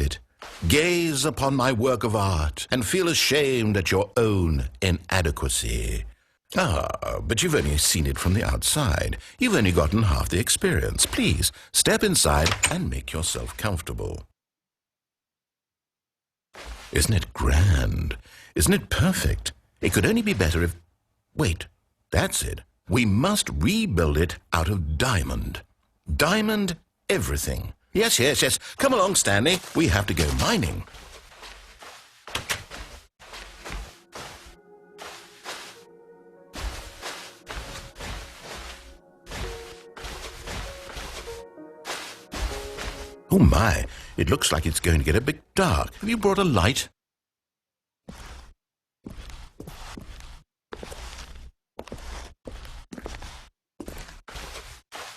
it. Gaze upon my work of art and feel ashamed at your own inadequacy. Ah, but you've only seen it from the outside. You've only gotten half the experience. Please, step inside and make yourself comfortable. Isn't it grand? Isn't it perfect? It could only be better if... Wait, that's it. We must rebuild it out of diamond. Diamond everything. Yes, yes, yes. Come along, Stanley. We have to go mining. Oh my, it looks like it's going to get a bit dark. Have you brought a light?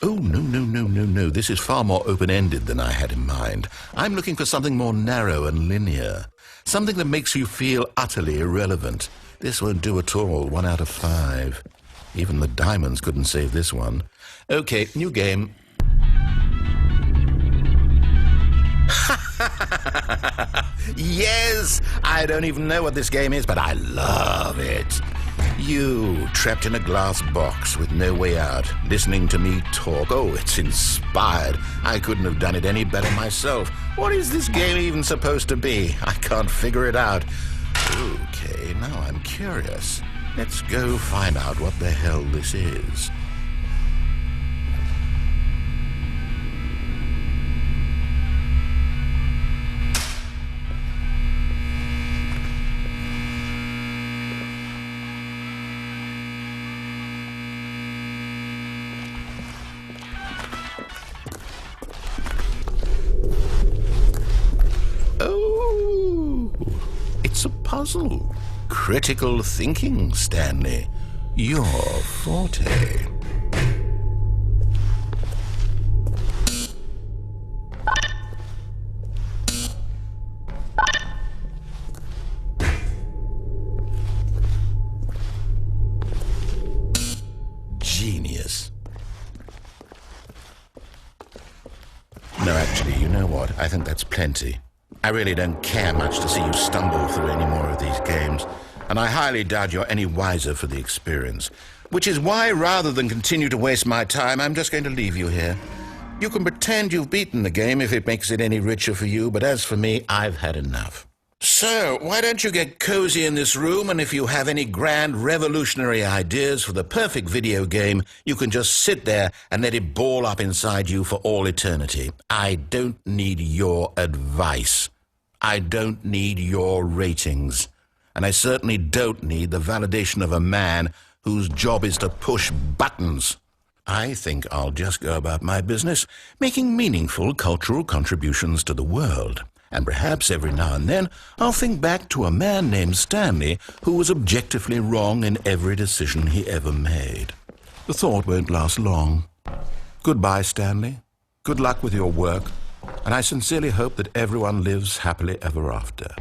Oh, no. This is far more open-ended than I had in mind. I'm looking for something more narrow and linear. Something that makes you feel utterly irrelevant. This won't do at all. 1 out of 5. Even the diamonds couldn't save this one. Okay, new game. Yes! I don't even know what this game is, but I love it. You, trapped in a glass box with no way out, listening to me talk. Oh, it's inspired. I couldn't have done it any better myself. What is this game even supposed to be? I can't figure it out. Okay, now I'm curious. Let's go find out what the hell this is. Oh, it's a puzzle. Critical thinking, Stanley. Your forte. Genius. No, actually, you know what? I think that's plenty. I really don't care much to see you stumble through any more of these games, and I highly doubt you're any wiser for the experience, which is why, rather than continue to waste my time, I'm just going to leave you here. You can pretend you've beaten the game if it makes it any richer for you, but as for me, I've had enough. So, why don't you get cozy in this room, and if you have any grand revolutionary ideas for the perfect video game, you can just sit there and let it ball up inside you for all eternity. I don't need your advice. I don't need your ratings. And I certainly don't need the validation of a man whose job is to push buttons. I think I'll just go about my business, making meaningful cultural contributions to the world. And perhaps every now and then I'll think back to a man named Stanley who was objectively wrong in every decision he ever made. The thought won't last long. Goodbye, Stanley. Good luck with your work, and I sincerely hope that everyone lives happily ever after.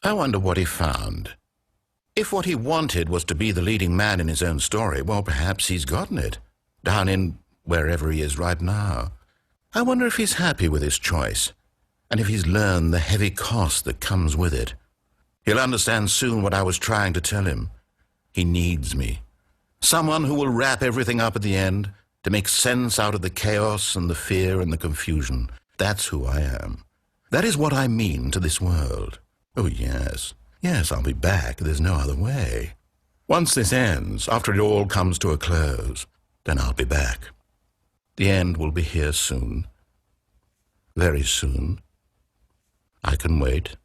I wonder what he found. If what he wanted was to be the leading man in his own story, well, perhaps he's gotten it, down in wherever he is right now. I wonder if he's happy with his choice, and if he's learned the heavy cost that comes with it. He'll understand soon what I was trying to tell him. He needs me. Someone who will wrap everything up at the end, to make sense out of the chaos and the fear and the confusion. That's who I am. That is what I mean to this world. Oh, yes. Yes, I'll be back. There's no other way. Once this ends, after it all comes to a close, then I'll be back. The end will be here soon. Very soon. I can wait.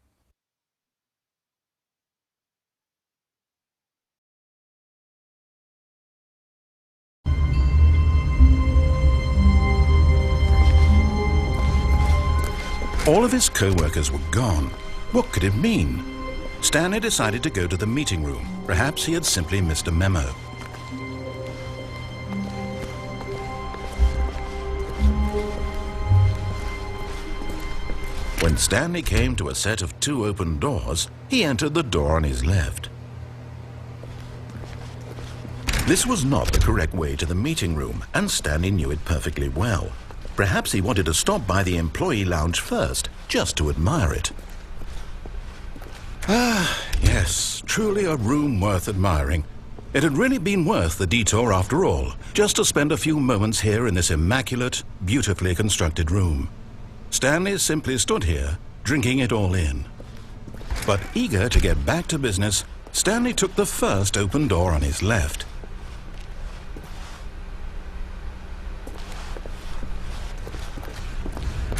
All of his co-workers were gone. What could it mean? Stanley decided to go to the meeting room. Perhaps he had simply missed a memo. When Stanley came to a set of 2 open doors, he entered the door on his left. This was not the correct way to the meeting room, and Stanley knew it perfectly well. Perhaps he wanted to stop by the employee lounge first, just to admire it. Ah, yes, truly a room worth admiring. It had really been worth the detour after all, just to spend a few moments here in this immaculate, beautifully constructed room. Stanley simply stood here, drinking it all in. But eager to get back to business, Stanley took the first open door on his left.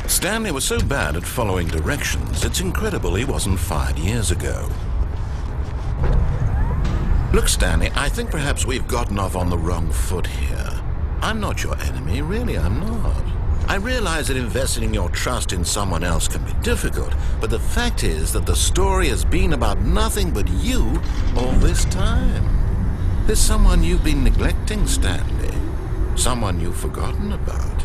Stanley was so bad at following directions, it's incredible he wasn't fired years ago. Look, Stanley, I think perhaps we've gotten off on the wrong foot here. I'm not your enemy, really, I'm not. I realize that investing your trust in someone else can be difficult, but the fact is that the story has been about nothing but you all this time. There's someone you've been neglecting, Stanley. Someone you've forgotten about.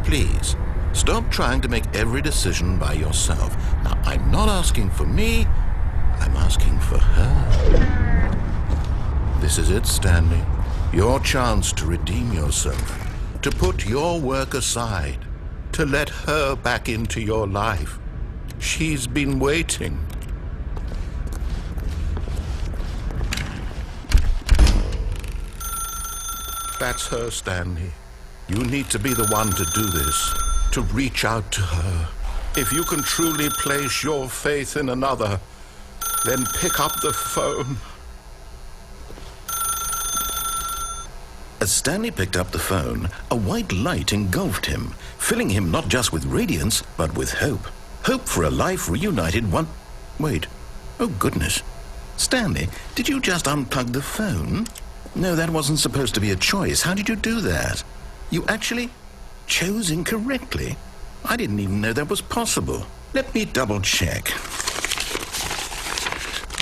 Please. Stop trying to make every decision by yourself. Now, I'm not asking for me, I'm asking for her. This is it, Stanley. Your chance to redeem yourself, to put your work aside, to let her back into your life. She's been waiting. That's her, Stanley. You need to be the one to do this. To reach out to her. If you can truly place your faith in another, then pick up the phone. As Stanley picked up the phone, a white light engulfed him, filling him not just with radiance, but with hope. Hope for a life reunited one... Wait. Oh, goodness. Stanley, did you just unplug the phone? No, that wasn't supposed to be a choice. How did you do that? You actually... chose incorrectly? I didn't even know that was possible. Let me double check.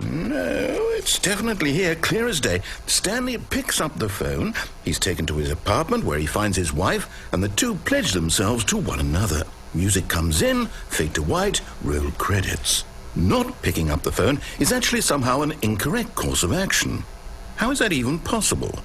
No, it's definitely here, clear as day. Stanley picks up the phone. He's taken to his apartment where he finds his wife, and the two pledge themselves to one another. Music comes in, fade to white, roll credits. Not picking up the phone is actually somehow an incorrect course of action. How is that even possible?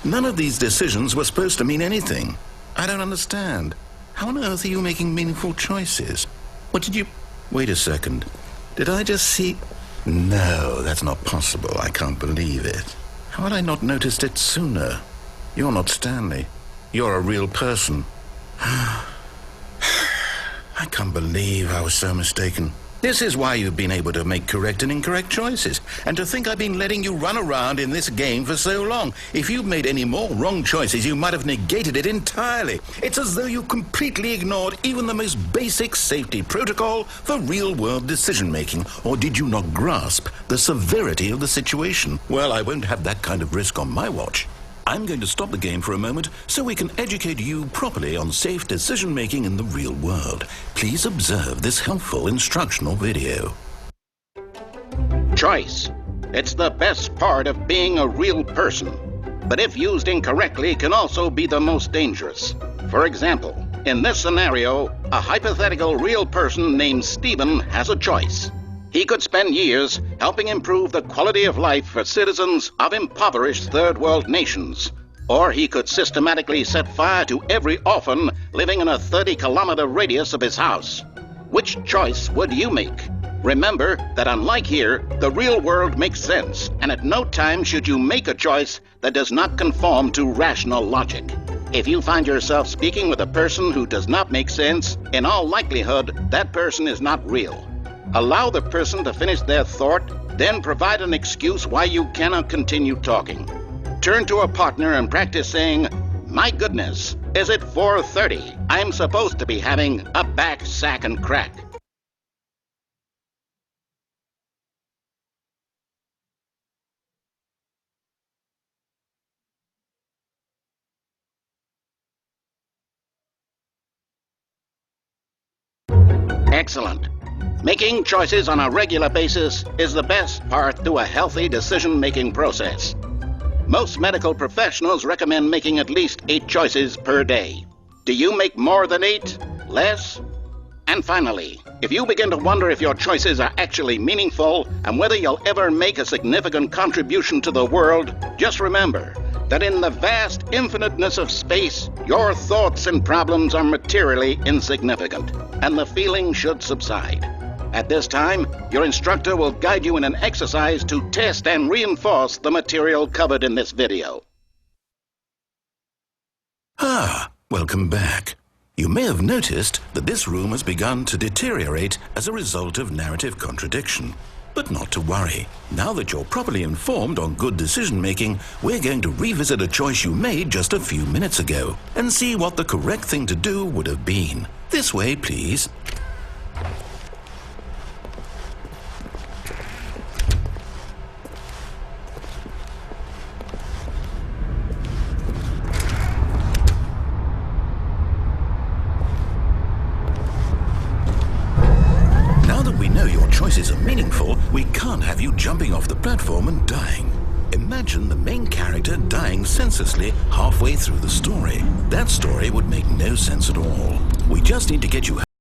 None of these decisions were supposed to mean anything. I don't understand. How on earth are you making meaningful choices? What did you... Wait a second. Did I just see... No, that's not possible. I can't believe it. How had I not noticed it sooner? You're not Stanley. You're a real person. I can't believe I was so mistaken. This is why you've been able to make correct and incorrect choices. And to think I've been letting you run around in this game for so long. If you'd made any more wrong choices, you might have negated it entirely. It's as though you completely ignored even the most basic safety protocol for real-world decision-making. Or did you not grasp the severity of the situation? Well, I won't have that kind of risk on my watch. I'm going to stop the game for a moment so we can educate you properly on safe decision-making in the real world. Please observe this helpful instructional video. Choice. It's the best part of being a real person. But if used incorrectly, can also be the most dangerous. For example, in this scenario, a hypothetical real person named Stephen has a choice. He could spend years helping improve the quality of life for citizens of impoverished third world nations. Or he could systematically set fire to every orphan living in a 30-kilometer radius of his house. Which choice would you make? Remember that unlike here, the real world makes sense, and at no time should you make a choice that does not conform to rational logic. If you find yourself speaking with a person who does not make sense, in all likelihood, that person is not real. Allow the person to finish their thought, then provide an excuse why you cannot continue talking. Turn to a partner and practice saying, "My goodness, is it 4:30? I'm supposed to be having a back, sack, and crack." Excellent. Making choices on a regular basis is the best part to a healthy decision-making process. Most medical professionals recommend making at least 8 choices per day. Do you make more than 8? Less? And finally, if you begin to wonder if your choices are actually meaningful and whether you'll ever make a significant contribution to the world, just remember that in the vast infiniteness of space, your thoughts and problems are materially insignificant, and the feeling should subside. At this time, your instructor will guide you in an exercise to test and reinforce the material covered in this video. Welcome back. You may have noticed that this room has begun to deteriorate as a result of narrative contradiction. But not to worry. Now that you're properly informed on good decision-making, we're going to revisit a choice you made just a few minutes ago and see what the correct thing to do would have been. This way, please. Choices are meaningful, we can't have you jumping off the platform and dying. Imagine the main character dying senselessly halfway through the story. That story would make no sense at all. We just need to get you